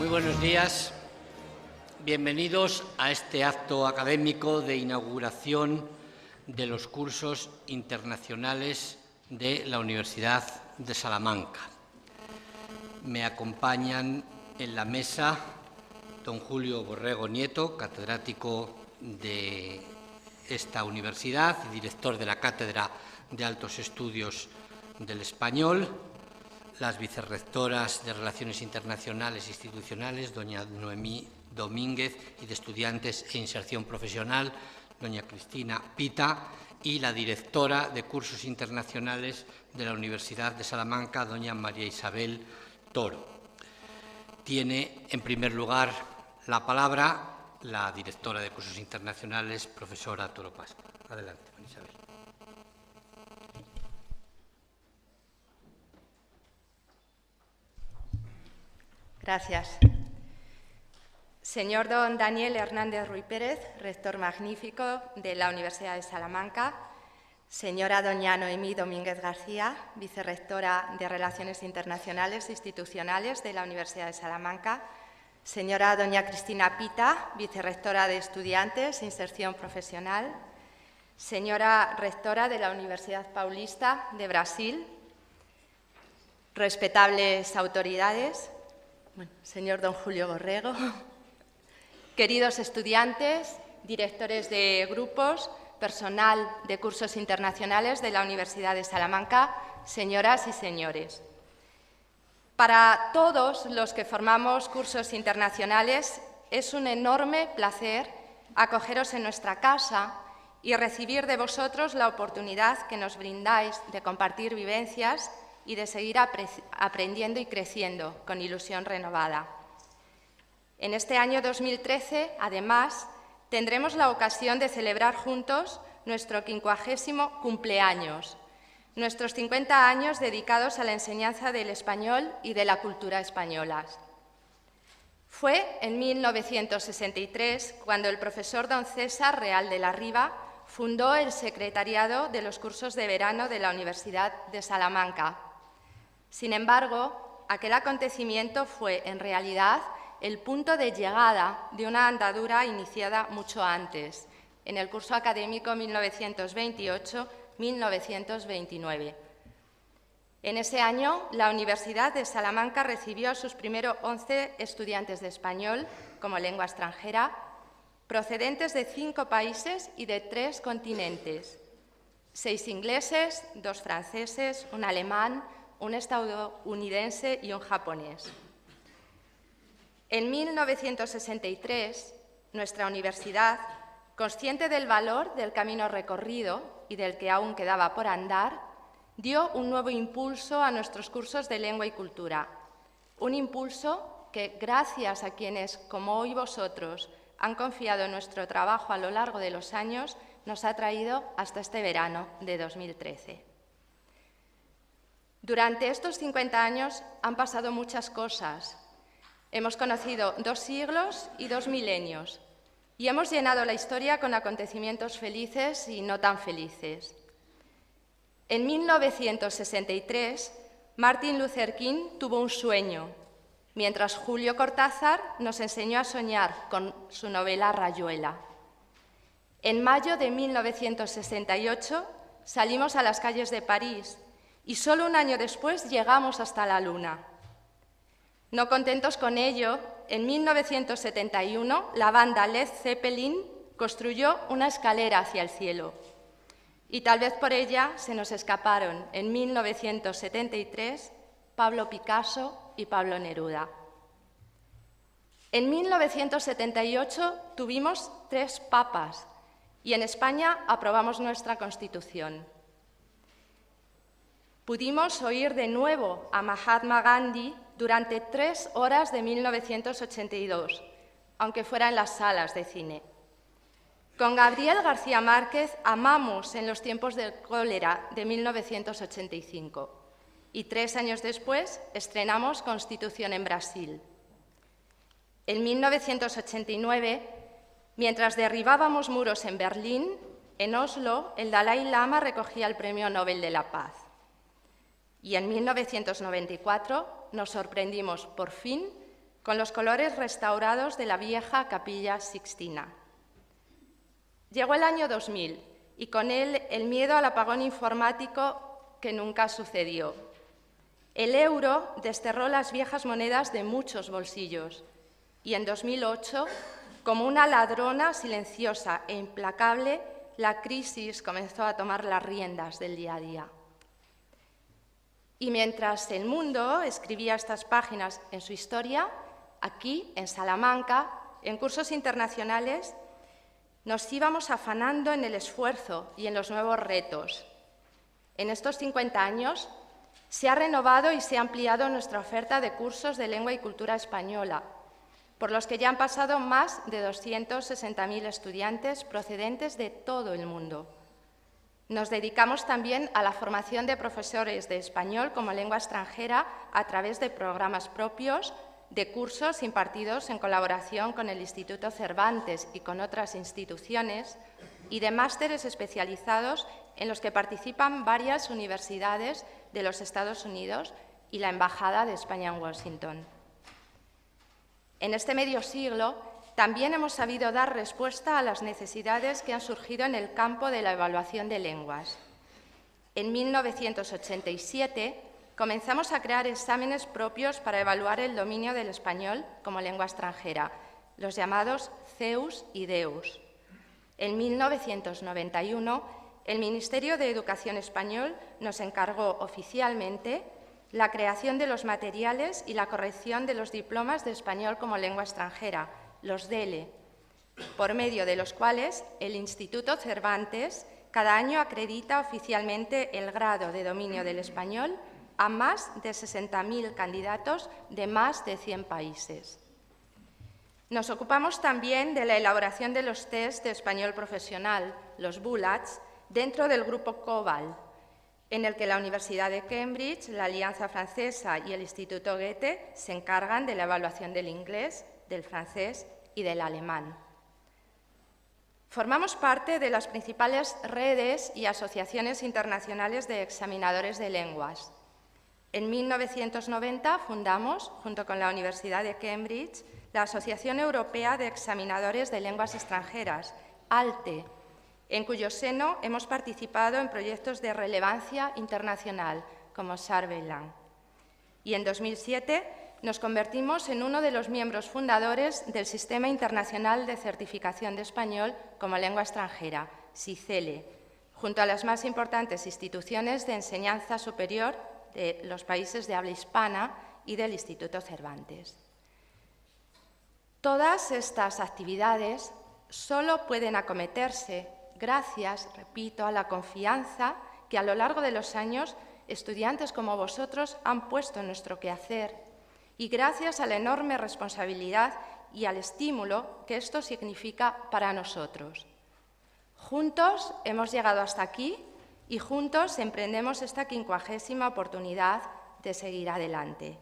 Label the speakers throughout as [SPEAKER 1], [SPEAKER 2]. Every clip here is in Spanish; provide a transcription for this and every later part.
[SPEAKER 1] Muy buenos días. Bienvenidos a este acto académico de inauguración de los cursos internacionales de la Universidad de Salamanca. Me acompañan en la mesa don Julio Borrego Nieto, catedrático de esta universidad y director de la Cátedra de Altos Estudios del Español, las vicerrectoras de Relaciones Internacionales e Institucionales, doña Noemí Domínguez, y de Estudiantes e Inserción Profesional, doña Cristina Pita, y la directora de Cursos Internacionales de la Universidad de Salamanca, doña María Isabel Toro. Tiene, en primer lugar, la palabra la directora de Cursos Internacionales, profesora Toro Pascua. Adelante, María Isabel.
[SPEAKER 2] Gracias. Señor don Daniel Hernández Ruy Pérez, rector magnífico de la Universidad de Salamanca. Señora doña Noemí Domínguez García, vicerrectora de Relaciones Internacionales e Institucionales de la Universidad de Salamanca. Señora doña Cristina Pita, vicerrectora de Estudiantes e Inserción Profesional. Señora rectora de la Universidad Paulista de Brasil. Respetables autoridades. Señor don Julio Borrego. Queridos estudiantes, directores de grupos, personal de cursos internacionales de la Universidad de Salamanca, señoras y señores. Para todos los que formamos cursos internacionales es un enorme placer acogeros en nuestra casa y recibir de vosotros la oportunidad que nos brindáis de compartir vivencias y de seguir aprendiendo y creciendo con ilusión renovada. En este año 2013, además, tendremos la ocasión de celebrar juntos nuestro 50º cumpleaños, nuestros 50 años dedicados a la enseñanza del español y de la cultura españolas. Fue en 1963 cuando el profesor don César Real de la Riva fundó el secretariado de los cursos de verano de la Universidad de Salamanca. Sin embargo, aquel acontecimiento fue, en realidad, el punto de llegada de una andadura iniciada mucho antes, en el curso académico 1928-1929. En ese año, la Universidad de Salamanca recibió a sus primeros 11 estudiantes de español como lengua extranjera, procedentes de 5 países y de 3 continentes, 6 ingleses, 2 franceses, un alemán, un estadounidense y un japonés. En 1963, nuestra universidad, consciente del valor del camino recorrido y del que aún quedaba por andar, dio un nuevo impulso a nuestros cursos de lengua y cultura. Un impulso que, gracias a quienes, como hoy vosotros, han confiado en nuestro trabajo a lo largo de los años, nos ha traído hasta este verano de 2013. Durante estos 50 años han pasado muchas cosas. Hemos conocido 2 siglos y 2 milenios y hemos llenado la historia con acontecimientos felices y no tan felices. En 1963, Martin Luther King tuvo un sueño, mientras Julio Cortázar nos enseñó a soñar con su novela Rayuela. En mayo de 1968 salimos a las calles de París y solo un año después llegamos hasta la Luna. No contentos con ello, en 1971 la banda Led Zeppelin construyó una escalera hacia el cielo y tal vez por ella se nos escaparon en 1973 Pablo Picasso y Pablo Neruda. En 1978 tuvimos 3 papas y en España aprobamos nuestra Constitución. Pudimos oír de nuevo a Mahatma Gandhi durante 3 horas de 1982, aunque fuera en las salas de cine. Con Gabriel García Márquez amamos en los tiempos del cólera de 1985 y 3 años después estrenamos Constitución en Brasil. En 1989, mientras derribábamos muros en Berlín, en Oslo el Dalai Lama recogía el Premio Nobel de la Paz. Y en 1994 nos sorprendimos por fin con los colores restaurados de la vieja Capilla Sixtina. Llegó el año 2000 y con él el miedo al apagón informático que nunca sucedió. El euro desterró las viejas monedas de muchos bolsillos y en 2008, como una ladrona silenciosa e implacable, la crisis comenzó a tomar las riendas del día a día. Y mientras el mundo escribía estas páginas en su historia, aquí, en Salamanca, en cursos internacionales, nos íbamos afanando en el esfuerzo y en los nuevos retos. En estos 50 años se ha renovado y se ha ampliado nuestra oferta de cursos de lengua y cultura española, por los que ya han pasado más de 260.000 estudiantes procedentes de todo el mundo. Nos dedicamos también a la formación de profesores de español como lengua extranjera a través de programas propios, de cursos impartidos en colaboración con el Instituto Cervantes y con otras instituciones, y de másteres especializados en los que participan varias universidades de los Estados Unidos y la Embajada de España en Washington. En este medio siglo también hemos sabido dar respuesta a las necesidades que han surgido en el campo de la evaluación de lenguas. En 1987 comenzamos a crear exámenes propios para evaluar el dominio del español como lengua extranjera, los llamados CEUS y DEUS. En 1991, el Ministerio de Educación español nos encargó oficialmente la creación de los materiales y la corrección de los diplomas de español como lengua extranjera, los DELE, por medio de los cuales el Instituto Cervantes cada año acredita oficialmente el grado de dominio del español a más de 60.000 candidatos de más de 100 países. Nos ocupamos también de la elaboración de los test de español profesional, los BULATs, dentro del grupo COBAL, en el que la Universidad de Cambridge, la Alianza Francesa y el Instituto Goethe se encargan de la evaluación del inglés, del francés y del alemán. Formamos parte de las principales redes y asociaciones internacionales de examinadores de lenguas. En 1990 fundamos, junto con la Universidad de Cambridge, la Asociación Europea de Examinadores de Lenguas Extranjeras, ALTE, en cuyo seno hemos participado en proyectos de relevancia internacional, como Sarvelan. Y en 2007 nos convertimos en uno de los miembros fundadores del Sistema Internacional de Certificación de Español como Lengua Extranjera, SICELE, junto a las más importantes instituciones de enseñanza superior de los países de habla hispana y del Instituto Cervantes. Todas estas actividades solo pueden acometerse gracias, repito, a la confianza que a lo largo de los años estudiantes como vosotros han puesto en nuestro quehacer y gracias a la enorme responsabilidad y al estímulo que esto significa para nosotros. Juntos hemos llegado hasta aquí y juntos emprendemos esta 50ª oportunidad de seguir adelante.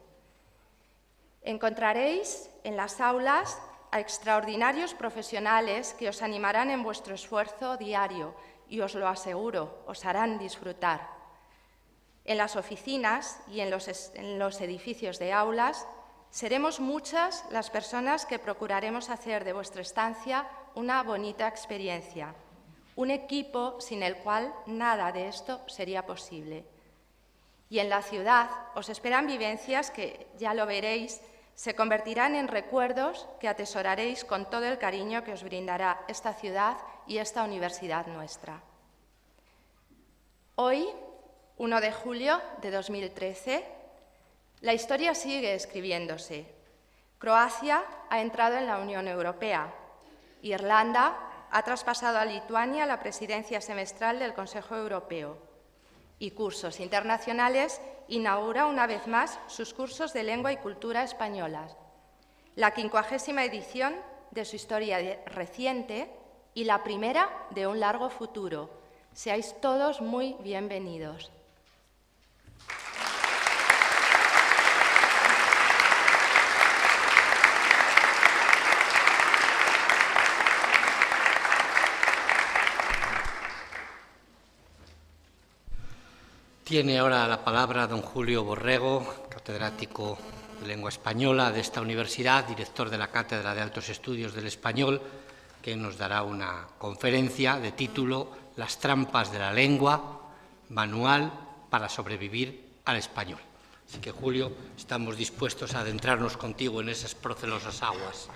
[SPEAKER 2] Encontraréis en las aulas a extraordinarios profesionales que os animarán en vuestro esfuerzo diario y os lo aseguro, os harán disfrutar. En las oficinas y en los edificios de aulas seremos muchas las personas que procuraremos hacer de vuestra estancia una bonita experiencia, un equipo sin el cual nada de esto sería posible. Y en la ciudad os esperan vivencias que, ya lo veréis, se convertirán en recuerdos que atesoraréis con todo el cariño que os brindará esta ciudad y esta universidad nuestra. Hoy, 1 de julio de 2013, la historia sigue escribiéndose. Croacia ha entrado en la Unión Europea. Irlanda ha traspasado a Lituania la presidencia semestral del Consejo Europeo. Y Cursos Internacionales inaugura una vez más sus cursos de lengua y cultura españolas, la 50ª edición de su historia reciente y la primera de un largo futuro. Seáis todos muy bienvenidos.
[SPEAKER 1] Tiene ahora la palabra don Julio Borrego, catedrático de lengua española de esta universidad, director de la Cátedra de Altos Estudios del Español, que nos dará una conferencia de título Las trampas de la lengua, manual para sobrevivir al español. Así que, Julio, estamos dispuestos a adentrarnos contigo en esas procelosas aguas.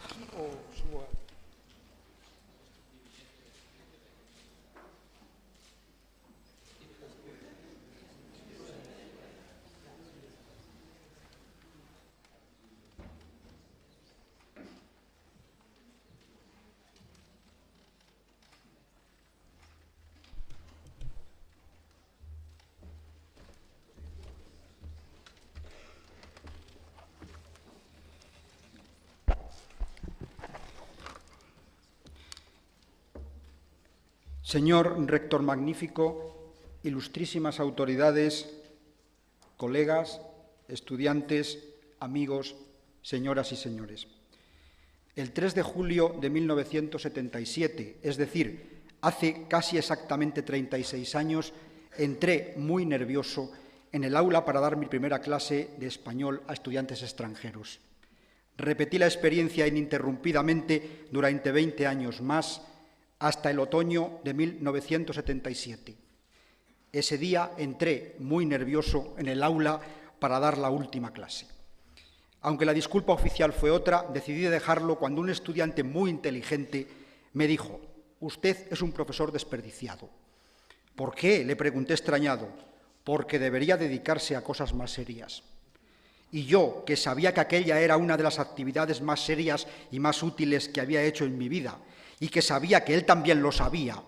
[SPEAKER 3] Señor Rector Magnífico, ilustrísimas autoridades, colegas, estudiantes, amigos, señoras y señores. El 3 de julio de 1977, es decir, hace casi exactamente 36 años, entré muy nervioso en el aula para dar mi primera clase de español a estudiantes extranjeros. Repetí la experiencia ininterrumpidamente durante 20 años más, hasta el otoño de 1977. Ese día entré muy nervioso en el aula para dar la última clase. Aunque la disculpa oficial fue otra, decidí dejarlo cuando un estudiante muy inteligente me dijo: «Usted es un profesor desperdiciado». «¿Por qué?», le pregunté extrañado. «Porque debería dedicarse a cosas más serias». Y yo, que sabía que aquella era una de las actividades más serias y más útiles que había hecho en mi vida, y que sabía que él también lo sabía,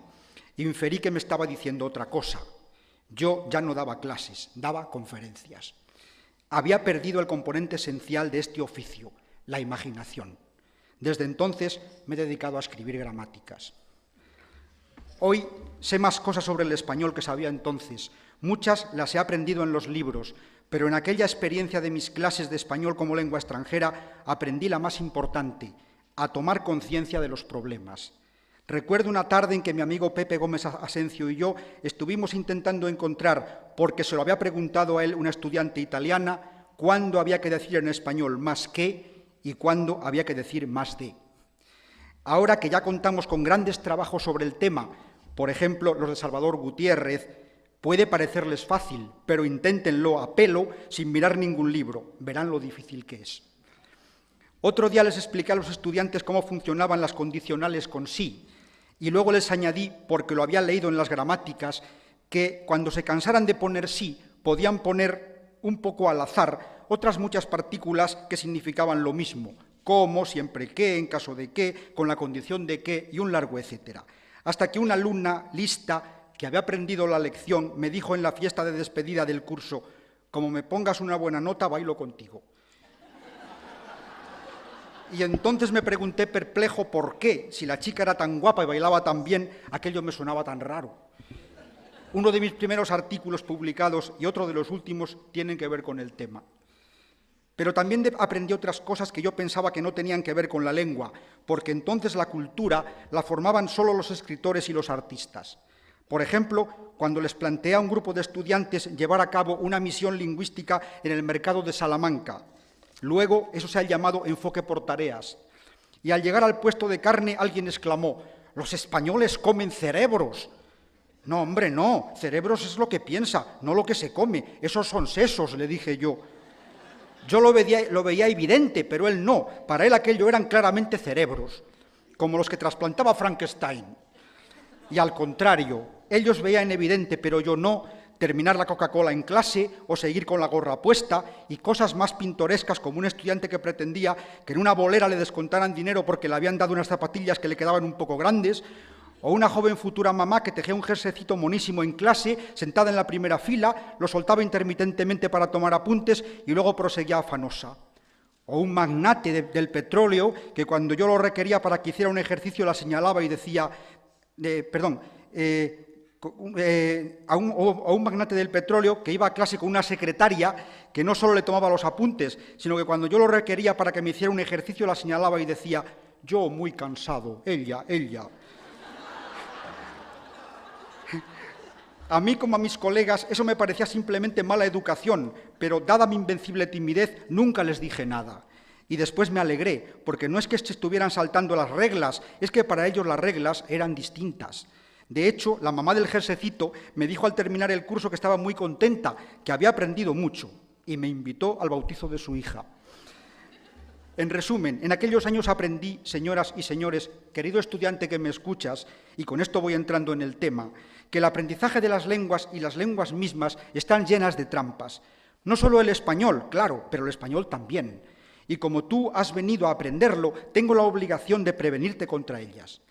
[SPEAKER 3] inferí que me estaba diciendo otra cosa. Yo ya no daba clases, daba conferencias. Había perdido el componente esencial de este oficio, la imaginación. Desde entonces me he dedicado a escribir gramáticas. Hoy sé más cosas sobre el español que sabía entonces. Muchas las he aprendido en los libros, pero en aquella experiencia de mis clases de español como lengua extranjera aprendí la más importante: a tomar conciencia de los problemas. Recuerdo una tarde en que mi amigo Pepe Gómez Asencio y yo estuvimos intentando encontrar, porque se lo había preguntado a él una estudiante italiana, cuándo había que decir en español más que y cuándo había que decir más de. Ahora que ya contamos con grandes trabajos sobre el tema, por ejemplo los de Salvador Gutiérrez, puede parecerles fácil, pero inténtenlo a pelo sin mirar ningún libro, verán lo difícil que es. Otro día les expliqué a los estudiantes cómo funcionaban las condicionales con sí, y luego les añadí, porque lo había leído en las gramáticas, que cuando se cansaran de poner sí, podían poner un poco al azar otras muchas partículas que significaban lo mismo: como, siempre que, en caso de que, con la condición de que, y un largo etcétera. Hasta que una alumna lista, que había aprendido la lección, me dijo en la fiesta de despedida del curso: «Como me pongas una buena nota, bailo contigo». Y entonces me pregunté perplejo por qué, si la chica era tan guapa y bailaba tan bien, aquello me sonaba tan raro. Uno de mis primeros artículos publicados y otro de los últimos tienen que ver con el tema. Pero también aprendí otras cosas que yo pensaba que no tenían que ver con la lengua, porque entonces la cultura la formaban solo los escritores y los artistas. Por ejemplo, cuando les planteé a un grupo de estudiantes llevar a cabo una misión lingüística en el mercado de Salamanca. Luego eso se ha llamado enfoque por tareas. Y al llegar al puesto de carne alguien exclamó: «Los españoles comen cerebros». «No, hombre, no, cerebros es lo que piensa, no lo que se come, esos son sesos», le dije yo. Yo lo veía evidente, pero él no, para él aquello eran claramente cerebros, como los que trasplantaba Frankenstein. Y al contrario, ellos veían evidente, pero yo no, terminar la Coca-Cola en clase o seguir con la gorra puesta, y cosas más pintorescas como un estudiante que pretendía que en una bolera le descontaran dinero porque le habían dado unas zapatillas que le quedaban un poco grandes, o una joven futura mamá que tejía un jerseycito monísimo en clase, sentada en la primera fila, lo soltaba intermitentemente para tomar apuntes y luego proseguía afanosa. O un magnate del petróleo que cuando yo lo requería para que hiciera un ejercicio la señalaba y decía, o un magnate del petróleo que iba a clase con una secretaria que no solo le tomaba los apuntes, sino que cuando yo lo requería para que me hiciera un ejercicio la señalaba y decía: «Yo muy cansado, ella». A mí, como a mis colegas, eso me parecía simplemente mala educación, pero dada mi invencible timidez, nunca les dije nada. Y después me alegré, porque no es que se estuvieran saltando las reglas, es que para ellos las reglas eran distintas. De hecho, la mamá del jersecito me dijo al terminar el curso que estaba muy contenta, que había aprendido mucho, y me invitó al bautizo de su hija. En resumen, en aquellos años aprendí, señoras y señores, querido estudiante que me escuchas, y con esto voy entrando en el tema, que el aprendizaje de las lenguas y las lenguas mismas están llenas de trampas. No solo el español, claro, pero el español también. Y como tú has venido a aprenderlo, tengo la obligación de prevenirte contra ellas.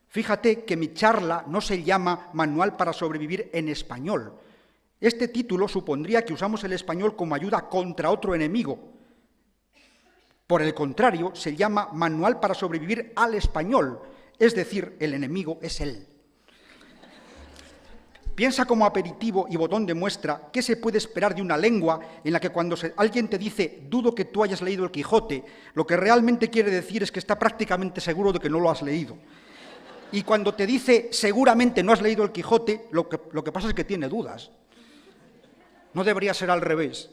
[SPEAKER 3] Fíjate que mi charla no se llama Manual para sobrevivir en español. Este título supondría que usamos el español como ayuda contra otro enemigo. Por el contrario, se llama Manual para sobrevivir al español, es decir, el enemigo es él. Piensa como aperitivo y botón de muestra qué se puede esperar de una lengua en la que cuando alguien te dice «dudo que tú hayas leído el Quijote», lo que realmente quiere decir es que está prácticamente seguro de que no lo has leído. Y cuando te dice «seguramente no has leído el Quijote», lo que pasa es que tiene dudas. No debería ser al revés.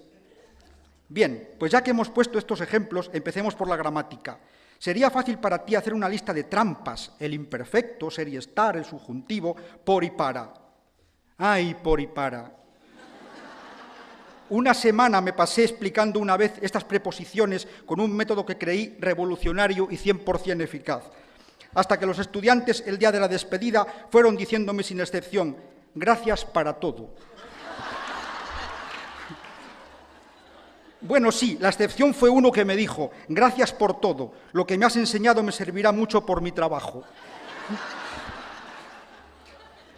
[SPEAKER 3] Bien, pues ya que hemos puesto estos ejemplos, empecemos por la gramática. Sería fácil para ti hacer una lista de trampas, el imperfecto, ser y estar, el subjuntivo, por y para. ¡Ay, por y para! Una semana me pasé explicando una vez estas preposiciones con un método que creí revolucionario y 100% eficaz, hasta que los estudiantes, el día de la despedida, fueron diciéndome sin excepción, «gracias para todo». Bueno, sí, la excepción fue uno que me dijo, «gracias por todo, lo que me has enseñado me servirá mucho por mi trabajo».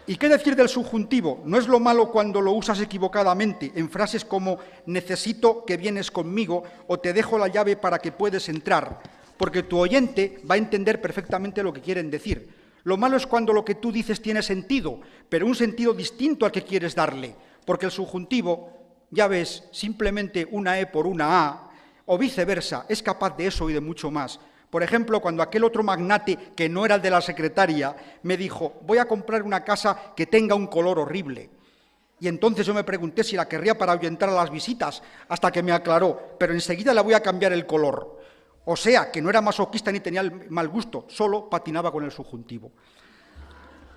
[SPEAKER 3] ¿Y qué decir del subjuntivo? No es lo malo cuando lo usas equivocadamente, en frases como «necesito que vienes conmigo» o «te dejo la llave para que puedes entrar», porque tu oyente va a entender perfectamente lo que quieren decir. Lo malo es cuando lo que tú dices tiene sentido, pero un sentido distinto al que quieres darle, porque el subjuntivo, ya ves, simplemente una E por una A, o viceversa, es capaz de eso y de mucho más. Por ejemplo, cuando aquel otro magnate, que no era el de la secretaria, me dijo, voy a comprar una casa que tenga un color horrible. Y entonces yo me pregunté si la querría para ahuyentar a las visitas, hasta que me aclaró, pero enseguida le voy a cambiar el color. O sea, que no era masoquista ni tenía el mal gusto, solo patinaba con el subjuntivo.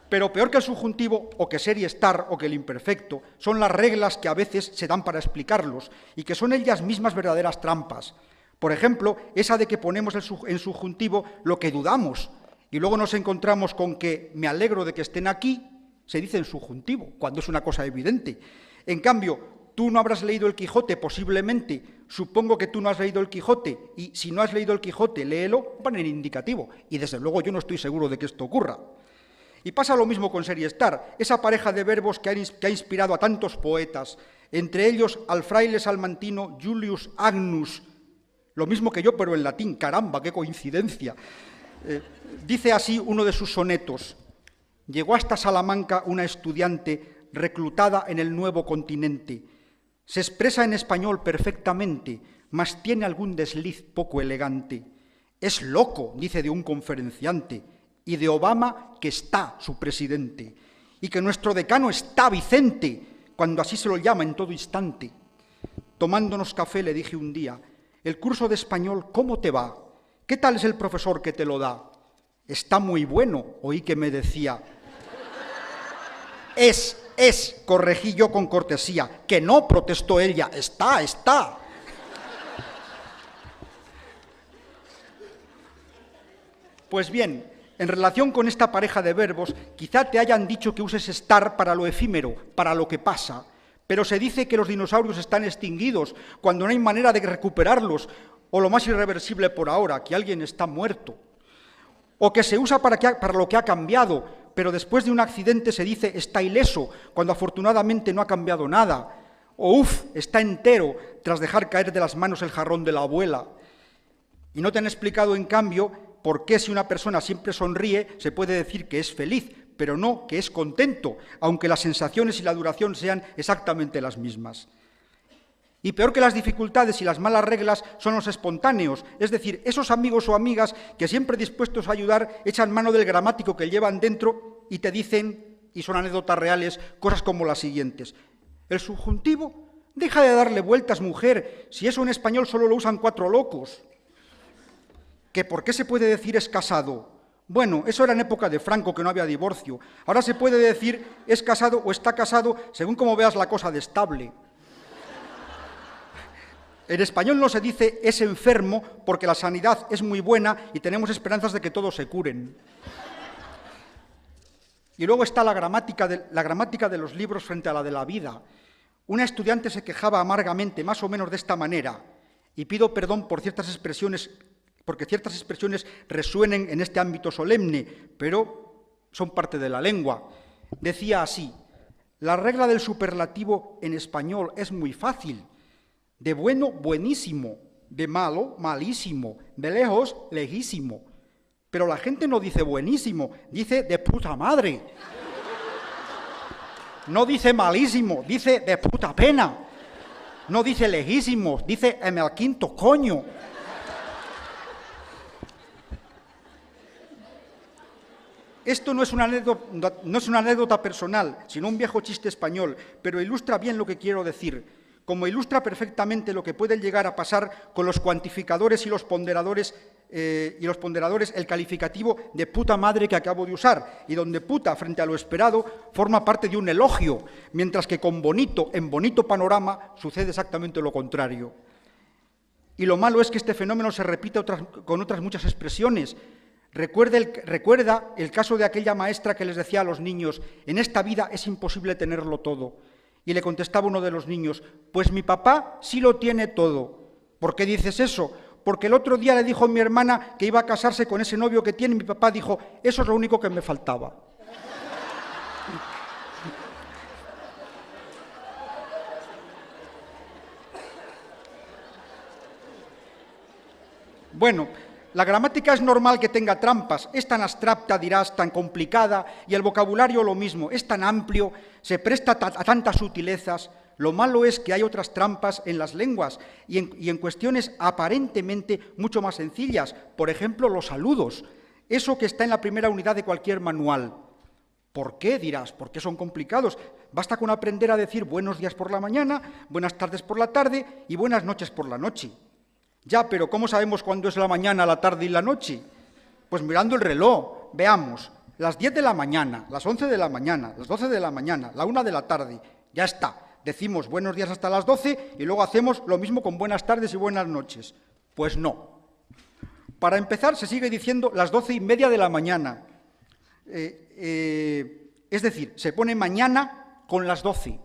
[SPEAKER 3] Pero peor que el subjuntivo, o que ser y estar, o que el imperfecto, son las reglas que a veces se dan para explicarlos, y que son ellas mismas verdaderas trampas. Por ejemplo, esa de que ponemos en subjuntivo lo que dudamos, y luego nos encontramos con que me alegro de que estén aquí, se dice en subjuntivo, cuando es una cosa evidente. En cambio, tú no habrás leído el Quijote, posiblemente, supongo que tú no has leído el Quijote, y si no has leído el Quijote, léelo, van en indicativo, y desde luego yo no estoy seguro de que esto ocurra. Y pasa lo mismo con ser y estar, esa pareja de verbos que ha inspirado a tantos poetas, entre ellos al fraile salmantino Julius Agnus, lo mismo que yo, pero en latín, caramba, qué coincidencia. Dice así uno de sus sonetos, llegó hasta Salamanca una estudiante reclutada en el nuevo continente. Se expresa en español perfectamente, mas tiene algún desliz poco elegante. Es loco, dice de un conferenciante, y de Obama que está su presidente, y que nuestro decano está Vicente, cuando así se lo llama en todo instante. Tomándonos café le dije un día, el curso de español, ¿cómo te va? ¿Qué tal es el profesor que te lo da? Está muy bueno, oí que me decía. Es, corregí yo con cortesía, que no, protestó ella, está. Pues bien, en relación con esta pareja de verbos, quizá te hayan dicho que uses estar para lo efímero, para lo que pasa, pero se dice que los dinosaurios están extinguidos cuando no hay manera de recuperarlos, o lo más irreversible por ahora, que alguien está muerto, o que se usa para lo que ha cambiado, pero después de un accidente se dice está ileso, cuando afortunadamente no ha cambiado nada, o está entero, tras dejar caer de las manos el jarrón de la abuela. Y no te han explicado, en cambio, por qué si una persona siempre sonríe se puede decir que es feliz, pero no que es contento, aunque las sensaciones y la duración sean exactamente las mismas. Y peor que las dificultades y las malas reglas son los espontáneos, es decir, esos amigos o amigas que siempre dispuestos a ayudar echan mano del gramático que llevan dentro y te dicen y son anécdotas reales, cosas como las siguientes. El subjuntivo, deja de darle vueltas, mujer, si eso en español solo lo usan 4 locos. ¿Que por qué se puede decir es casado? Bueno, eso era en época de Franco, que no había divorcio. Ahora se puede decir es casado o está casado, según como veas la cosa de estable. En español no se dice es enfermo porque la sanidad es muy buena y tenemos esperanzas de que todos se curen. Y luego está la gramática de los libros frente a la de la vida. Una estudiante se quejaba amargamente, más o menos de esta manera, y pido perdón por ciertas expresiones, porque ciertas expresiones resuenen en este ámbito solemne, pero son parte de la lengua. Decía así: la regla del superlativo en español es muy fácil. De bueno, buenísimo. De malo, malísimo. De lejos, lejísimo. Pero la gente no dice buenísimo, dice de puta madre. No dice malísimo, dice de puta pena. No dice lejísimo, dice en el quinto coño. Esto no es una anécdota personal, sino un viejo chiste español, pero ilustra bien lo que quiero decir, como ilustra perfectamente lo que puede llegar a pasar con los cuantificadores y los ponderadores, el calificativo de puta madre que acabo de usar, y donde puta, frente a lo esperado, forma parte de un elogio, mientras que con bonito, en bonito panorama, sucede exactamente lo contrario. Y lo malo es que este fenómeno se repite con otras muchas expresiones. Recuerda el caso de aquella maestra que les decía a los niños: en esta vida es imposible tenerlo todo. Y le contestaba uno de los niños: pues mi papá sí lo tiene todo. ¿Por qué dices eso? Porque el otro día le dijo a mi hermana que iba a casarse con ese novio que tiene y mi papá dijo: eso es lo único que me faltaba. Bueno, la gramática es normal que tenga trampas, es tan abstracta, dirás, tan complicada, y el vocabulario lo mismo, es tan amplio, se presta a tantas sutilezas. Lo malo es que hay otras trampas en las lenguas y en cuestiones aparentemente mucho más sencillas, por ejemplo, los saludos, eso que está en la primera unidad de cualquier manual. ¿Por qué? Dirás, ¿por qué son complicados? Basta con aprender a decir buenos días por la mañana, buenas tardes por la tarde y buenas noches por la noche. Ya, pero ¿cómo sabemos cuándo es la mañana, la tarde y la noche? Pues mirando el reloj. Veamos, las 10 de la mañana, las 11 de la mañana, las 12 de la mañana, la 1 de la tarde. Ya está. Decimos buenos días hasta las 12 y luego hacemos lo mismo con buenas tardes y buenas noches. Pues no. Para empezar, se sigue diciendo las 12:30 de la mañana. Es decir, se pone mañana con las 12.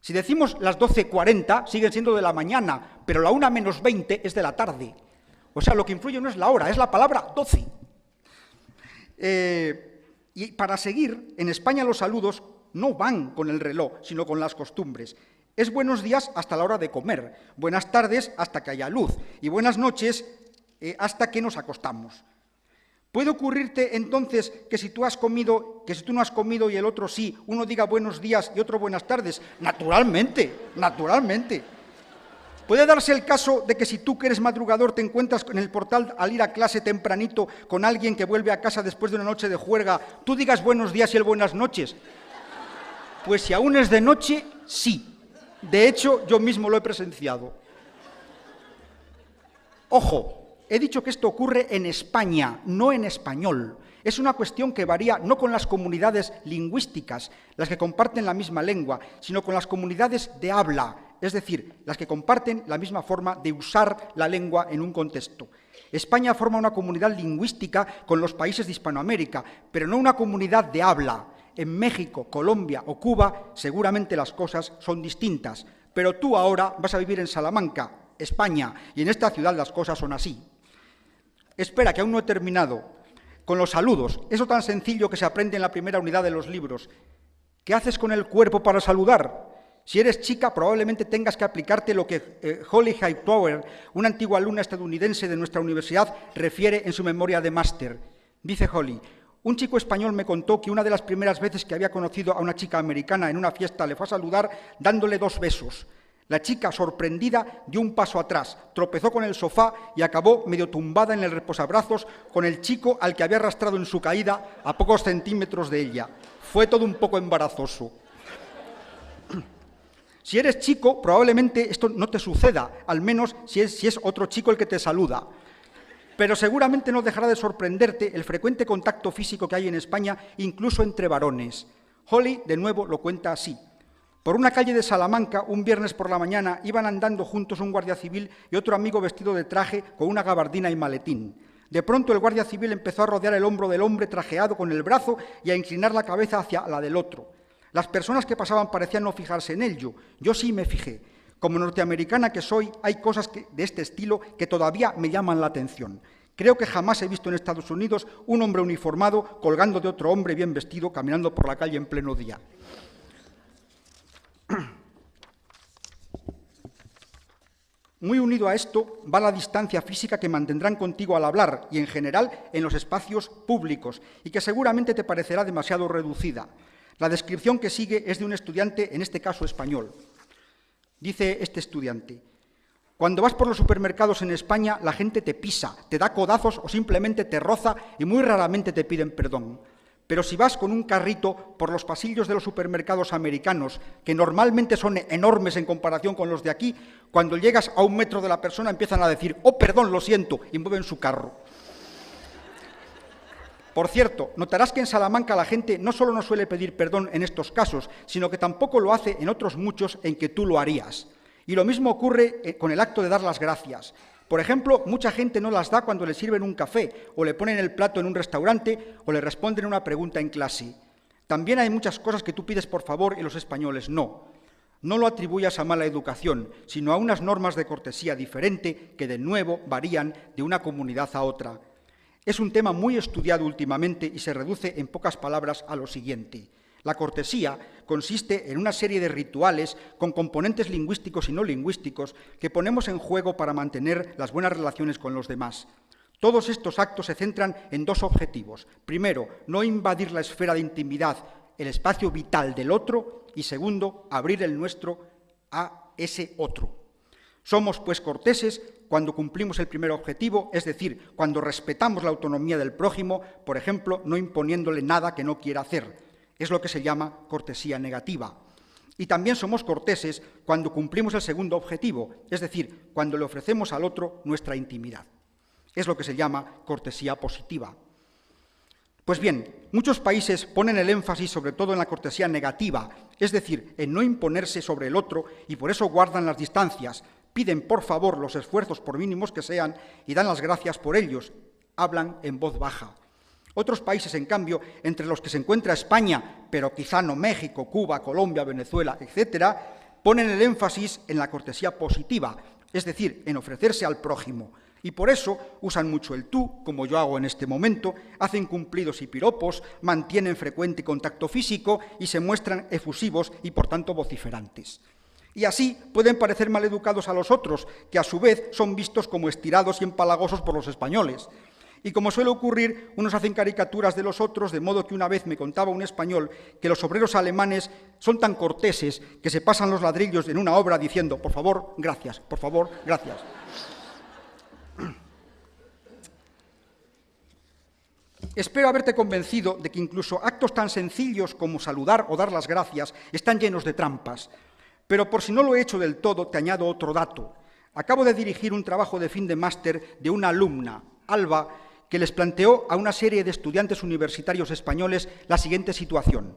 [SPEAKER 3] Si decimos las 12:40, siguen siendo de la mañana, pero la 1:20 es de la tarde. O sea, lo que influye no es la hora, es la palabra 12. Y para seguir, en España los saludos no van con el reloj, sino con las costumbres. Es buenos días hasta la hora de comer, buenas tardes hasta que haya luz y buenas noches hasta que nos acostamos. ¿Puede ocurrirte entonces que si tú no has comido y el otro sí, uno diga buenos días y otro buenas tardes? Naturalmente, naturalmente. ¿Puede darse el caso de que si tú que eres madrugador te encuentras en el portal al ir a clase tempranito con alguien que vuelve a casa después de una noche de juerga, tú digas buenos días y él buenas noches? Pues si aún es de noche, sí. De hecho, yo mismo lo he presenciado. Ojo. He dicho que esto ocurre en España, no en español. Es una cuestión que varía no con las comunidades lingüísticas, las que comparten la misma lengua, sino con las comunidades de habla, es decir, las que comparten la misma forma de usar la lengua en un contexto. España forma una comunidad lingüística con los países de Hispanoamérica, pero no una comunidad de habla. En México, Colombia o Cuba seguramente las cosas son distintas, pero tú ahora vas a vivir en Salamanca, España, y en esta ciudad las cosas son así. Espera, que aún no he terminado. Con los saludos, eso tan sencillo que se aprende en la primera unidad de los libros. ¿Qué haces con el cuerpo para saludar? Si eres chica, probablemente tengas que aplicarte lo que Holly Hightower, una antigua alumna estadounidense de nuestra universidad, refiere en su memoria de máster. Dice Holly: un chico español me contó que una de las primeras veces que había conocido a una chica americana en una fiesta le fue a saludar dándole 2 besos. La chica, sorprendida, dio un paso atrás, tropezó con el sofá y acabó medio tumbada en el reposabrazos con el chico al que había arrastrado en su caída a pocos centímetros de ella. Fue todo un poco embarazoso. Si eres chico, probablemente esto no te suceda, al menos si es otro chico el que te saluda. Pero seguramente no dejará de sorprenderte el frecuente contacto físico que hay en España, incluso entre varones. Holly, de nuevo, lo cuenta así. Por una calle de Salamanca, un viernes por la mañana, iban andando juntos un guardia civil y otro amigo vestido de traje con una gabardina y maletín. De pronto el guardia civil empezó a rodear el hombro del hombre trajeado con el brazo y a inclinar la cabeza hacia la del otro. Las personas que pasaban parecían no fijarse en ello. Yo sí me fijé. Como norteamericana que soy, hay cosas de este estilo que todavía me llaman la atención. Creo que jamás he visto en Estados Unidos un hombre uniformado colgando de otro hombre bien vestido caminando por la calle en pleno día. Muy unido a esto va la distancia física que mantendrán contigo al hablar y, en general, en los espacios públicos, y que seguramente te parecerá demasiado reducida. La descripción que sigue es de un estudiante, en este caso español. Dice este estudiante: cuando vas por los supermercados en España, la gente te pisa, te da codazos o simplemente te roza y muy raramente te piden perdón. Pero si vas con un carrito por los pasillos de los supermercados americanos, que normalmente son enormes en comparación con los de aquí, cuando llegas a 1 metro de la persona empiezan a decir «oh, perdón, lo siento», y mueven su carro. Por cierto, notarás que en Salamanca la gente no solo no suele pedir perdón en estos casos, sino que tampoco lo hace en otros muchos en que tú lo harías. Y lo mismo ocurre con el acto de dar las gracias. Por ejemplo, mucha gente no las da cuando le sirven un café, o le ponen el plato en un restaurante, o le responden una pregunta en clase. También hay muchas cosas que tú pides por favor y los españoles no. No lo atribuyas a mala educación, sino a unas normas de cortesía diferente que, de nuevo, varían de una comunidad a otra. Es un tema muy estudiado últimamente y se reduce en pocas palabras a lo siguiente. La cortesía consiste en una serie de rituales con componentes lingüísticos y no lingüísticos que ponemos en juego para mantener las buenas relaciones con los demás. Todos estos actos se centran en 2 objetivos. Primero, no invadir la esfera de intimidad, el espacio vital del otro, y segundo, abrir el nuestro a ese otro. Somos, pues, corteses cuando cumplimos el primer objetivo, es decir, cuando respetamos la autonomía del prójimo, por ejemplo, no imponiéndole nada que no quiera hacer. Es lo que se llama cortesía negativa. Y también somos corteses cuando cumplimos el segundo objetivo, es decir, cuando le ofrecemos al otro nuestra intimidad. Es lo que se llama cortesía positiva. Pues bien, muchos países ponen el énfasis sobre todo en la cortesía negativa, es decir, en no imponerse sobre el otro, y por eso guardan las distancias, piden por favor los esfuerzos por mínimos que sean y dan las gracias por ellos, hablan en voz baja. Otros países, en cambio, entre los que se encuentra España, pero quizá no México, Cuba, Colombia, Venezuela, etc., ponen el énfasis en la cortesía positiva, es decir, en ofrecerse al prójimo. Y por eso usan mucho el tú, como yo hago en este momento, hacen cumplidos y piropos, mantienen frecuente contacto físico y se muestran efusivos y, por tanto, vociferantes. Y así pueden parecer maleducados a los otros, que a su vez son vistos como estirados y empalagosos por los españoles. Y como suele ocurrir, unos hacen caricaturas de los otros, de modo que una vez me contaba un español que los obreros alemanes son tan corteses que se pasan los ladrillos en una obra diciendo «por favor, gracias, por favor, gracias». Espero haberte convencido de que incluso actos tan sencillos como saludar o dar las gracias están llenos de trampas. Pero por si no lo he hecho del todo, te añado otro dato. Acabo de dirigir un trabajo de fin de máster de una alumna, Alba, que les planteó a una serie de estudiantes universitarios españoles la siguiente situación.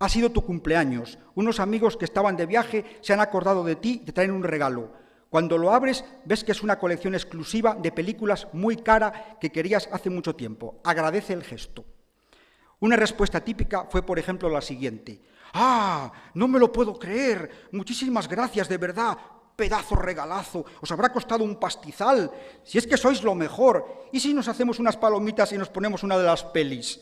[SPEAKER 3] Ha sido tu cumpleaños, unos amigos que estaban de viaje se han acordado de ti y te traen un regalo. Cuando lo abres, ves que es una colección exclusiva de películas muy cara que querías hace mucho tiempo. Agradece el gesto. Una respuesta típica fue, por ejemplo, la siguiente. ¡Ah! No me lo puedo creer. Muchísimas gracias, de verdad. Pedazo regalazo, os habrá costado un pastizal, si es que sois lo mejor, y si nos hacemos unas palomitas y nos ponemos una de las pelis.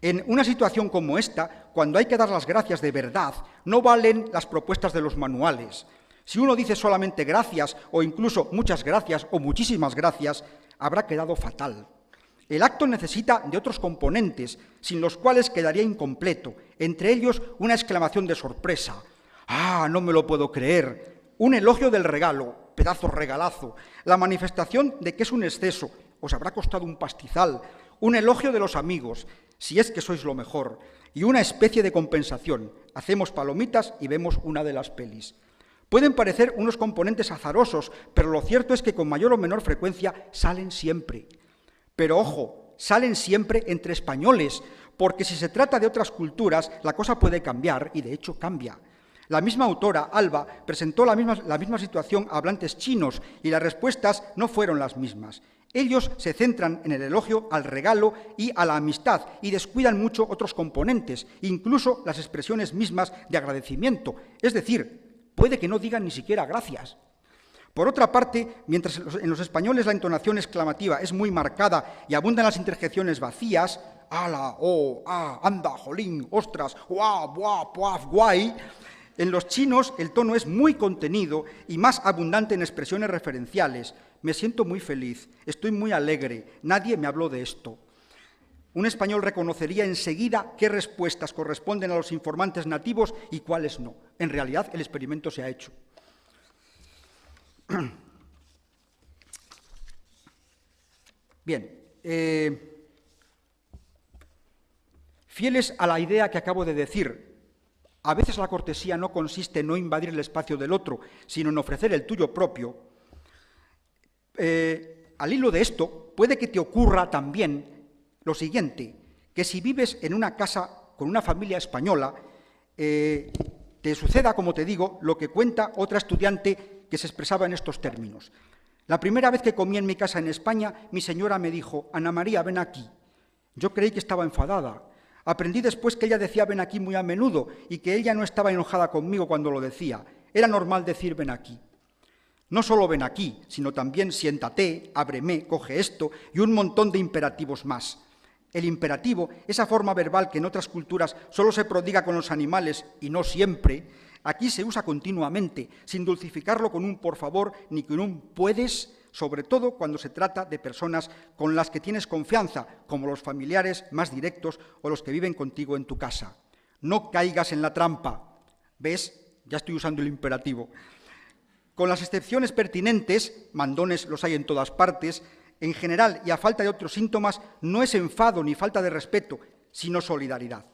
[SPEAKER 3] En una situación como esta, cuando hay que dar las gracias de verdad, no valen las propuestas de los manuales. Si uno dice solamente gracias, o incluso muchas gracias, o muchísimas gracias, habrá quedado fatal. El acto necesita de otros componentes, sin los cuales quedaría incompleto, entre ellos una exclamación de sorpresa. Ah, no me lo puedo creer. Un elogio del regalo, pedazo regalazo. La manifestación de que es un exceso, os habrá costado un pastizal. Un elogio de los amigos, si es que sois lo mejor. Y una especie de compensación. Hacemos palomitas y vemos una de las pelis. Pueden parecer unos componentes azarosos, pero lo cierto es que con mayor o menor frecuencia salen siempre. Pero ojo, salen siempre entre españoles, porque si se trata de otras culturas, la cosa puede cambiar, y de hecho cambia. La misma autora, Alba, presentó la misma situación a hablantes chinos, y las respuestas no fueron las mismas. Ellos se centran en el elogio al regalo y a la amistad, y descuidan mucho otros componentes, incluso las expresiones mismas de agradecimiento. Es decir, puede que no digan ni siquiera gracias. Por otra parte, mientras en los españoles la entonación exclamativa es muy marcada y abundan las interjecciones vacías, ala, oh, ah, anda, jolín, ostras, guau, buah, puaf, guay, en los chinos el tono es muy contenido y más abundante en expresiones referenciales. Me siento muy feliz, estoy muy alegre, nadie me habló de esto. Un español reconocería enseguida qué respuestas corresponden a los informantes nativos y cuáles no. En realidad, el experimento se ha hecho. Bien, fieles a la idea que acabo de decir, a veces la cortesía no consiste en no invadir el espacio del otro, sino en ofrecer el tuyo propio. Al hilo de esto, puede que te ocurra también lo siguiente, que si vives en una casa con una familia española, te suceda, como te digo, lo que cuenta otra estudiante que se expresaba en estos términos. La primera vez que comí en mi casa en España, mi señora me dijo, Ana María, ven aquí. Yo creí que estaba enfadada. Aprendí después que ella decía ven aquí muy a menudo y que ella no estaba enojada conmigo cuando lo decía. Era normal decir ven aquí. No solo ven aquí, sino también siéntate, ábreme, coge esto y un montón de imperativos más. El imperativo, esa forma verbal que en otras culturas solo se prodiga con los animales y no siempre, aquí se usa continuamente, sin dulcificarlo con un por favor ni con un puedes, sobre todo cuando se trata de personas con las que tienes confianza, como los familiares más directos o los que viven contigo en tu casa. No caigas en la trampa. ¿Ves? Ya estoy usando el imperativo. Con las excepciones pertinentes, mandones los hay en todas partes, en general y a falta de otros síntomas, no es enfado ni falta de respeto, sino solidaridad.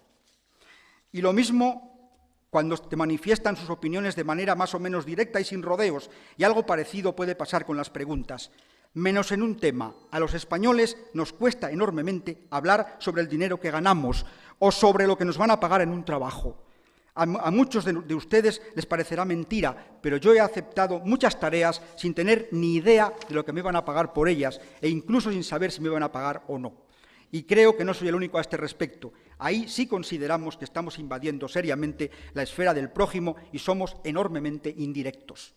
[SPEAKER 3] Y lo mismo cuando te manifiestan sus opiniones de manera más o menos directa y sin rodeos, y algo parecido puede pasar con las preguntas. Menos en un tema, a los españoles nos cuesta enormemente hablar sobre el dinero que ganamos o sobre lo que nos van a pagar en un trabajo. A muchos de ustedes les parecerá mentira, pero yo he aceptado muchas tareas sin tener ni idea de lo que me iban a pagar por ellas e incluso sin saber si me iban a pagar o no. Y creo que no soy el único a este respecto. Ahí sí consideramos que estamos invadiendo seriamente la esfera del prójimo y somos enormemente indirectos.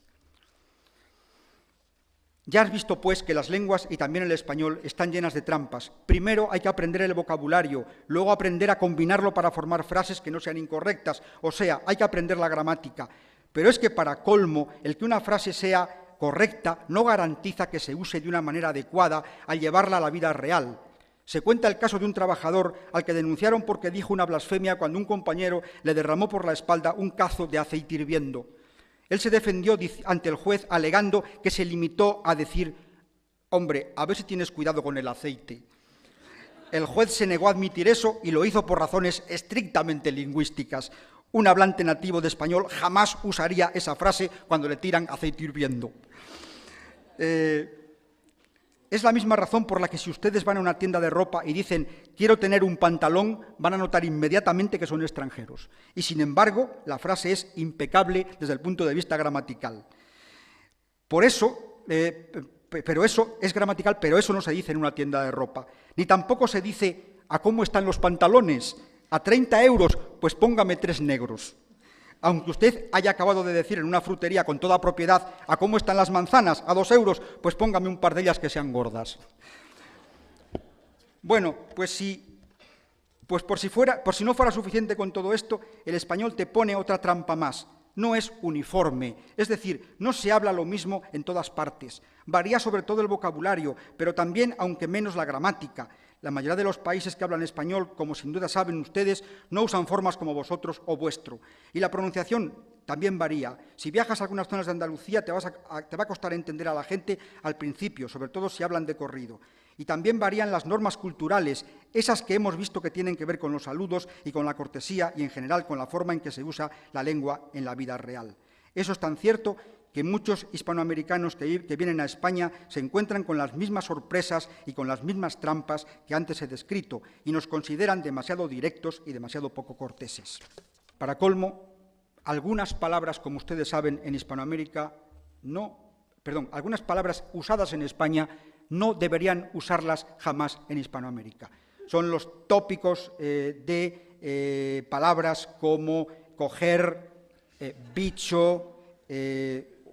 [SPEAKER 3] Ya has visto, pues, que las lenguas, y también el español, están llenas de trampas. Primero hay que aprender el vocabulario, luego aprender a combinarlo para formar frases que no sean incorrectas, o sea, hay que aprender la gramática. Pero es que, para colmo, el que una frase sea correcta no garantiza que se use de una manera adecuada al llevarla a la vida real. Se cuenta el caso de un trabajador al que denunciaron porque dijo una blasfemia cuando un compañero le derramó por la espalda un cazo de aceite hirviendo. Él se defendió ante el juez alegando que se limitó a decir, hombre, a ver si tienes cuidado con el aceite. El juez se negó a admitir eso y lo hizo por razones estrictamente lingüísticas. Un hablante nativo de español jamás usaría esa frase cuando le tiran aceite hirviendo. Es la misma razón por la que si ustedes van a una tienda de ropa y dicen quiero tener un pantalón, van a notar inmediatamente que son extranjeros. Y sin embargo, la frase es impecable desde el punto de vista gramatical. Por eso, pero eso es gramatical, pero eso no se dice en una tienda de ropa. Ni tampoco se dice ¿a cómo están los pantalones? A 30 euros, pues póngame 3 negros. Aunque usted haya acabado de decir en una frutería con toda propiedad ¿a cómo están las manzanas? A 2 euros, pues póngame un par de ellas que sean gordas. Bueno, por si no fuera suficiente con todo esto, el español te pone otra trampa más. No es uniforme, es decir, no se habla lo mismo en todas partes. Varía sobre todo el vocabulario, pero también, aunque menos, la gramática. La mayoría de los países que hablan español, como sin duda saben ustedes, no usan formas como vosotros o vuestro. Y la pronunciación también varía. Si viajas a algunas zonas de Andalucía te va a costar entender a la gente al principio, sobre todo si hablan de corrido. Y también varían las normas culturales, esas que hemos visto que tienen que ver con los saludos y con la cortesía y en general con la forma en que se usa la lengua en la vida real. Eso es tan cierto que muchos hispanoamericanos que vienen a España se encuentran con las mismas sorpresas y con las mismas trampas que antes he descrito y nos consideran demasiado directos y demasiado poco corteses. Para colmo, algunas palabras, como ustedes saben, en Hispanoamérica algunas palabras usadas en España no deberían usarlas jamás en Hispanoamérica. Son los tópicos de palabras como coger, bicho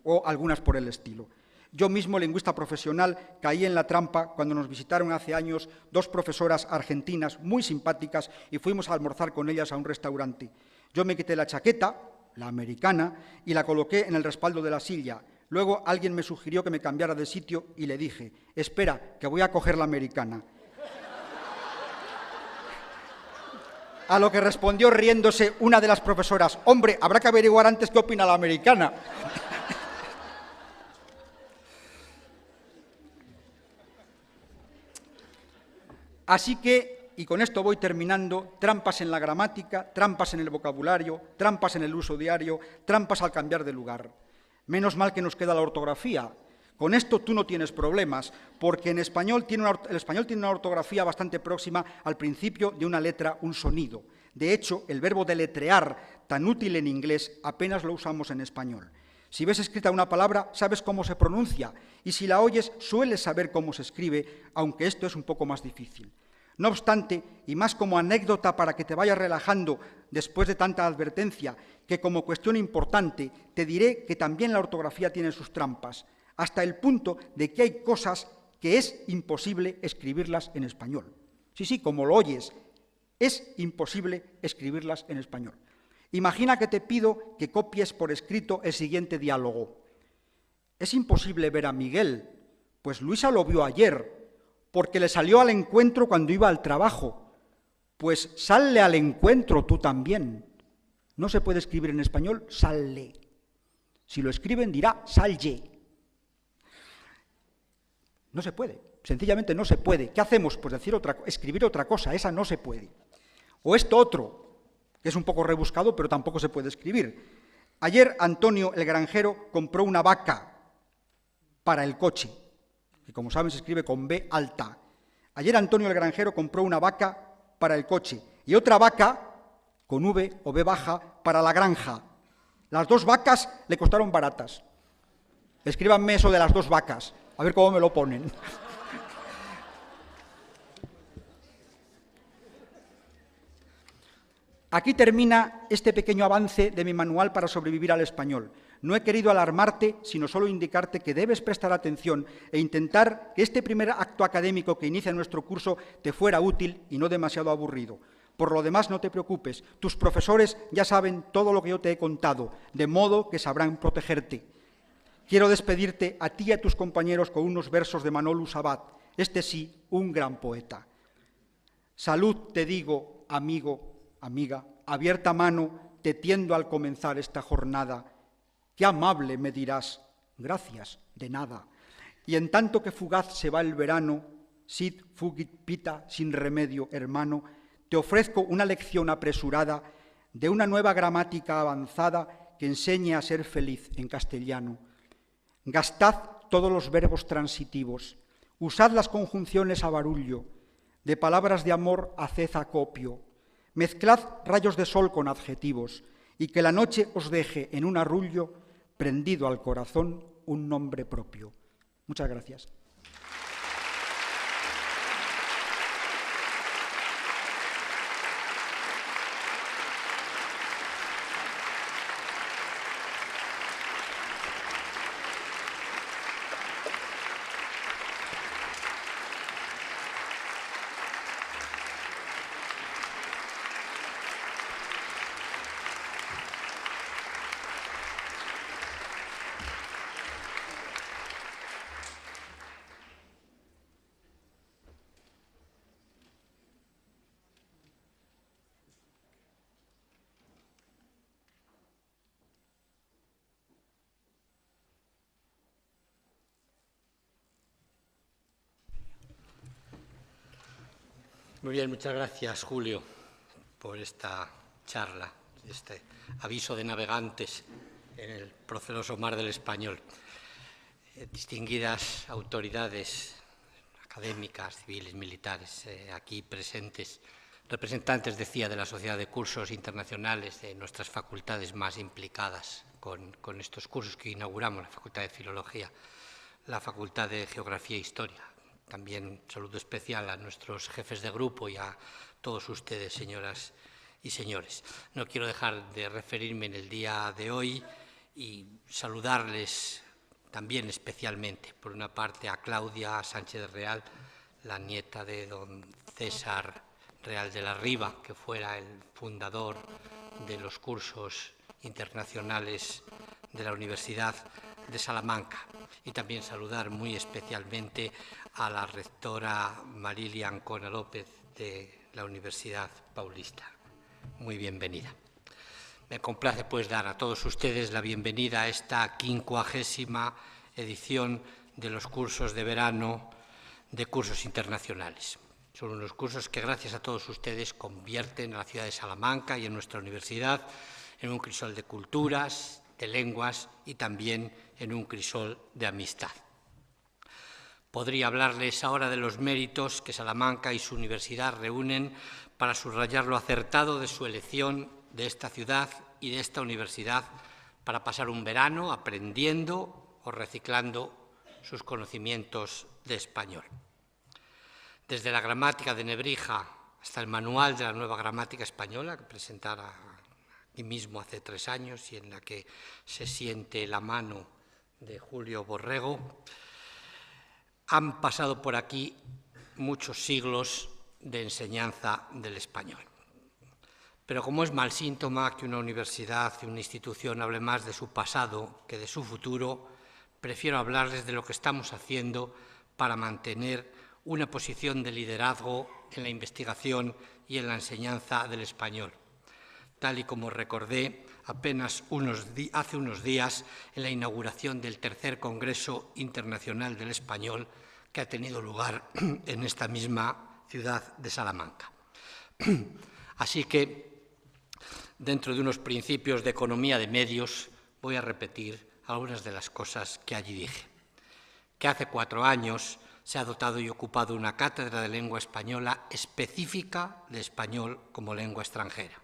[SPEAKER 3] o algunas por el estilo. Yo mismo, lingüista profesional, caí en la trampa cuando nos visitaron hace años 2 profesoras argentinas muy simpáticas y fuimos a almorzar con ellas a un restaurante. Yo me quité la chaqueta, la americana, y la coloqué en el respaldo de la silla. Luego alguien me sugirió que me cambiara de sitio y le dije, espera, que voy a coger la americana. A lo que respondió riéndose una de las profesoras, hombre, habrá que averiguar antes qué opina la americana. Así que, y con esto voy terminando, trampas en la gramática, trampas en el vocabulario, trampas en el uso diario, trampas al cambiar de lugar. Menos mal que nos queda la ortografía. Con esto tú no tienes problemas, porque el español tiene una ortografía bastante próxima al principio de una letra, un sonido. De hecho, el verbo deletrear, tan útil en inglés, apenas lo usamos en español. Si ves escrita una palabra, sabes cómo se pronuncia, y si la oyes, sueles saber cómo se escribe, aunque esto es un poco más difícil. No obstante, y más como anécdota para que te vayas relajando después de tanta advertencia, que como cuestión importante, te diré que también la ortografía tiene sus trampas, hasta el punto de que hay cosas que es imposible escribirlas en español. Sí, como lo oyes, es imposible escribirlas en español. Imagina que te pido que copies por escrito el siguiente diálogo. Es imposible ver a Miguel, pues Luisa lo vio ayer, porque le salió al encuentro cuando iba al trabajo. Pues salle al encuentro tú también. No se puede escribir en español salle. Si lo escriben dirá salle. No se puede, sencillamente no se puede. ¿Qué hacemos? Pues escribir otra cosa, esa no se puede. O esto otro, que es un poco rebuscado, pero tampoco se puede escribir. Ayer Antonio el granjero compró una vaca para el coche, que como saben se escribe con B alta. Ayer Antonio el granjero compró una vaca para el coche y otra vaca, con V o B baja, para la granja. Las 2 vacas le costaron baratas. Escríbanme eso de las 2 vacas, a ver cómo me lo ponen. Aquí termina este pequeño avance de mi manual para sobrevivir al español. No he querido alarmarte, sino solo indicarte que debes prestar atención e intentar que este primer acto académico que inicia nuestro curso te fuera útil y no demasiado aburrido. Por lo demás, no te preocupes, tus profesores ya saben todo lo que yo te he contado, de modo que sabrán protegerte. Quiero despedirte a ti y a tus compañeros con unos versos de Manolo Sabat, este sí, un gran poeta. Salud te digo, amigo, amiga, abierta mano te tiendo al comenzar esta jornada. Qué amable me dirás, gracias, de nada. Y en tanto que fugaz se va el verano, sit fugit pita, sin remedio, hermano, te ofrezco una lección apresurada de una nueva gramática avanzada que enseñe a ser feliz en castellano. Gastad todos los verbos transitivos, usad las conjunciones a barullo, de palabras de amor haced acopio, mezclad rayos de sol con adjetivos, y que la noche os deje en un arrullo prendido al corazón un nombre propio. Muchas gracias.
[SPEAKER 1] Muy bien, muchas gracias, Julio, por esta charla, este aviso de navegantes en el proceloso mar del español. Distinguidas autoridades académicas, civiles, militares, aquí presentes, representantes, decía, de la Sociedad de Cursos Internacionales, de nuestras facultades más implicadas con estos cursos que inauguramos, la Facultad de Filología, la Facultad de Geografía e Historia. También saludo especial a nuestros jefes de grupo y a todos ustedes, señoras y señores. No quiero dejar de referirme en el día de hoy y saludarles también especialmente, por una parte, a Claudia Sánchez Real, la nieta de don César Real de la Riva, que fuera el fundador de los cursos internacionales de la Universidad de Salamanca. Y también saludar muy especialmente a la rectora Marilia Ancona López de la Universidad Paulista. Muy bienvenida. Me complace pues dar a todos ustedes la bienvenida a esta 50ª edición de los cursos de verano de cursos internacionales. Son unos cursos que gracias a todos ustedes convierten a la ciudad de Salamanca y en nuestra universidad en un crisol de culturas, de lenguas y también en un crisol de amistad. Podría hablarles ahora de los méritos que Salamanca y su universidad reúnen para subrayar lo acertado de su elección de esta ciudad y de esta universidad para pasar un verano aprendiendo o reciclando sus conocimientos de español. Desde la gramática de Nebrija hasta el manual de la nueva gramática española, que presentara aquí mismo hace 3 años y en la que se siente la mano de Julio Borrego, han pasado por aquí muchos siglos de enseñanza del español. Pero como es mal síntoma que una universidad y una institución hable más de su pasado que de su futuro, prefiero hablarles de lo que estamos haciendo para mantener una posición de liderazgo en la investigación y en la enseñanza del español, tal y como recordé apenas hace unos días en la inauguración del tercer Congreso Internacional del Español que ha tenido lugar en esta misma ciudad de Salamanca. Así que, dentro de unos principios de economía de medios, voy a repetir algunas de las cosas que allí dije. Que hace 4 años se ha dotado y ocupado una cátedra de lengua española específica de español como lengua extranjera.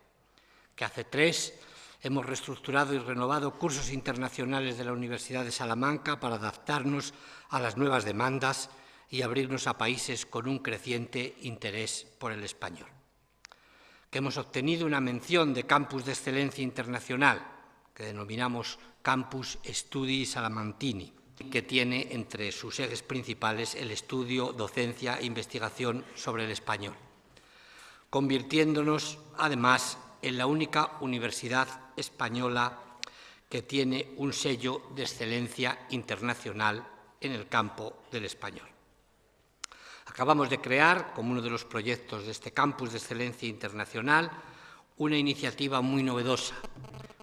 [SPEAKER 1] Que hace 3 hemos reestructurado y renovado cursos internacionales de la Universidad de Salamanca para adaptarnos a las nuevas demandas y abrirnos a países con un creciente interés por el español. Que hemos obtenido una mención de Campus de Excelencia Internacional, que denominamos Campus Studi Salamantini, que tiene entre sus ejes principales el estudio, docencia e investigación sobre el español, convirtiéndonos, además, en la única universidad española que tiene un sello de excelencia internacional en el campo del español. Acabamos de crear, como uno de los proyectos de este Campus de Excelencia Internacional, una iniciativa muy novedosa,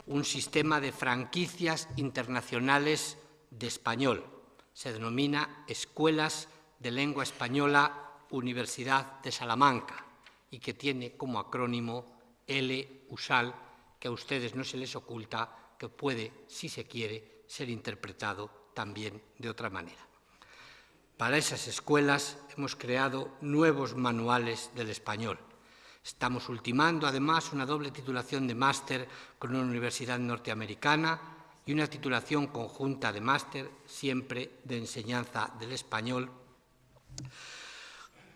[SPEAKER 1] un sistema de franquicias internacionales de español. Se denomina Escuelas de Lengua Española Universidad de Salamanca y que tiene como acrónimo LUSAL, que a ustedes no se les oculta que puede, si se quiere, ser interpretado también de otra manera. Para esas escuelas hemos creado nuevos manuales del español. Estamos ultimando, además, una doble titulación de máster con una universidad norteamericana y una titulación conjunta de máster, siempre de enseñanza del español,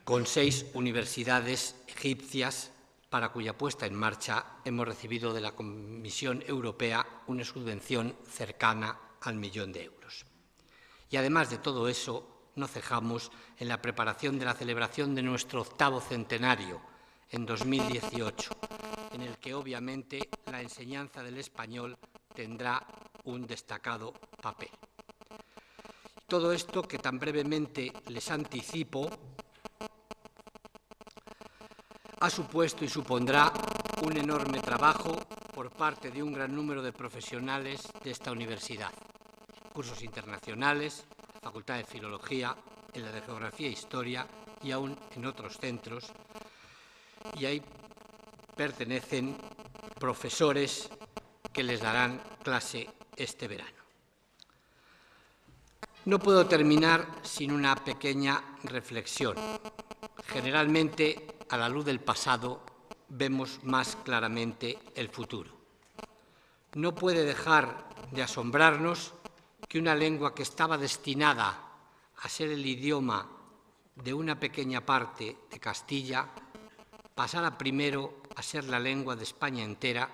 [SPEAKER 1] con 6 universidades egipcias, para cuya puesta en marcha hemos recibido de la Comisión Europea una subvención cercana al 1.000.000 de euros. Y además de todo eso, no cejamos en la preparación de la celebración de nuestro 8º centenario, en 2018, en el que obviamente la enseñanza del español tendrá un destacado papel. Todo esto que tan brevemente les anticipo ha supuesto y supondrá un enorme trabajo por parte de un gran número de profesionales de esta universidad. Cursos internacionales, Facultad de Filología, en la de Geografía e Historia y aún en otros centros, y ahí pertenecen profesores que les darán clase este verano. No puedo terminar sin una pequeña reflexión. Generalmente, a la luz del pasado, vemos más claramente el futuro. No puede dejar de asombrarnos que una lengua que estaba destinada a ser el idioma de una pequeña parte de Castilla pasara primero a ser la lengua de España entera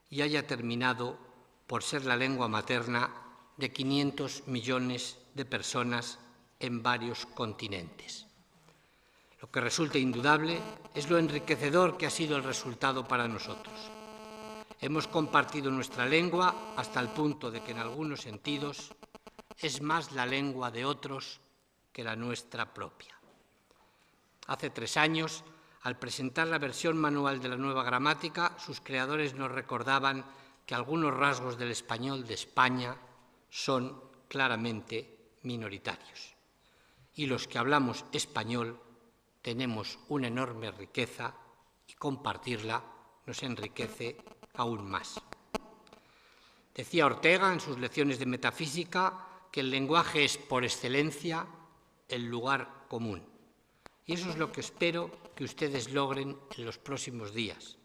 [SPEAKER 1] y haya terminado por ser la lengua materna de 500 millones de personas en varios continentes. Lo que resulta indudable es lo enriquecedor que ha sido el resultado para nosotros. Hemos compartido nuestra lengua hasta el punto de que en algunos sentidos es más la lengua de otros que la nuestra propia. Hace 3 años, al presentar la versión manual de la nueva gramática, sus creadores nos recordaban que algunos rasgos del español de España son claramente minoritarios. Y los que hablamos español tenemos una enorme riqueza y compartirla nos enriquece aún más. Decía Ortega en sus lecciones de metafísica que el lenguaje es, por excelencia, el lugar común. Y eso es lo que espero que ustedes logren en los próximos días.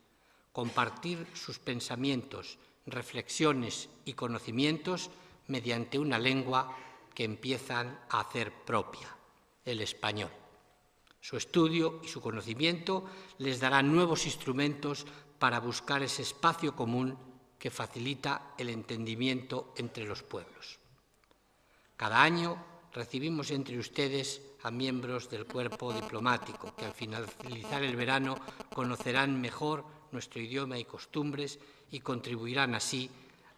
[SPEAKER 1] Compartir sus pensamientos, reflexiones y conocimientos mediante una lengua que empiezan a hacer propia, el español. Su estudio y su conocimiento les darán nuevos instrumentos para buscar ese espacio común que facilita el entendimiento entre los pueblos. Cada año recibimos entre ustedes a miembros del cuerpo diplomático que al finalizar el verano conocerán mejor nuestro idioma y costumbres y contribuirán así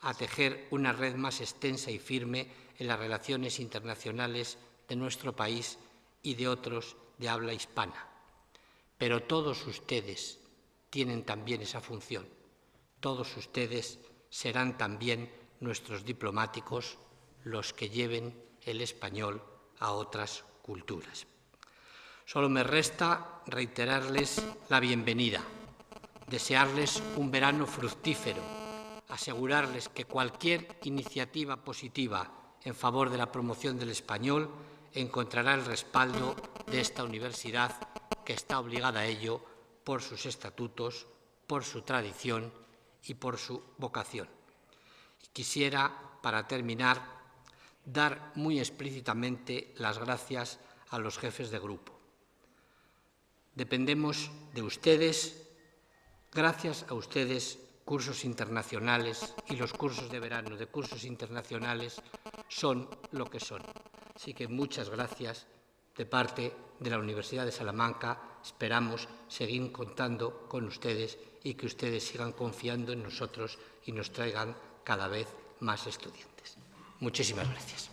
[SPEAKER 1] a tejer una red más extensa y firme en las relaciones internacionales de nuestro país y de otros de habla hispana. Pero todos ustedes tienen también esa función. Todos ustedes serán también nuestros diplomáticos, los que lleven el español a otras culturas. Solo me resta reiterarles la bienvenida, desearles un verano fructífero, asegurarles que cualquier iniciativa positiva en favor de la promoción del español encontrará el respaldo de esta universidad que está obligada a ello por sus estatutos, por su tradición y por su vocación. Y quisiera, para terminar, dar muy explícitamente las gracias a los jefes de grupo. Dependemos de ustedes. Gracias a ustedes, cursos internacionales y los cursos de verano de cursos internacionales son lo que son. Así que muchas gracias de parte de la Universidad de Salamanca. Esperamos seguir contando con ustedes y que ustedes sigan confiando en nosotros y nos traigan cada vez más estudiantes. Muchísimas gracias.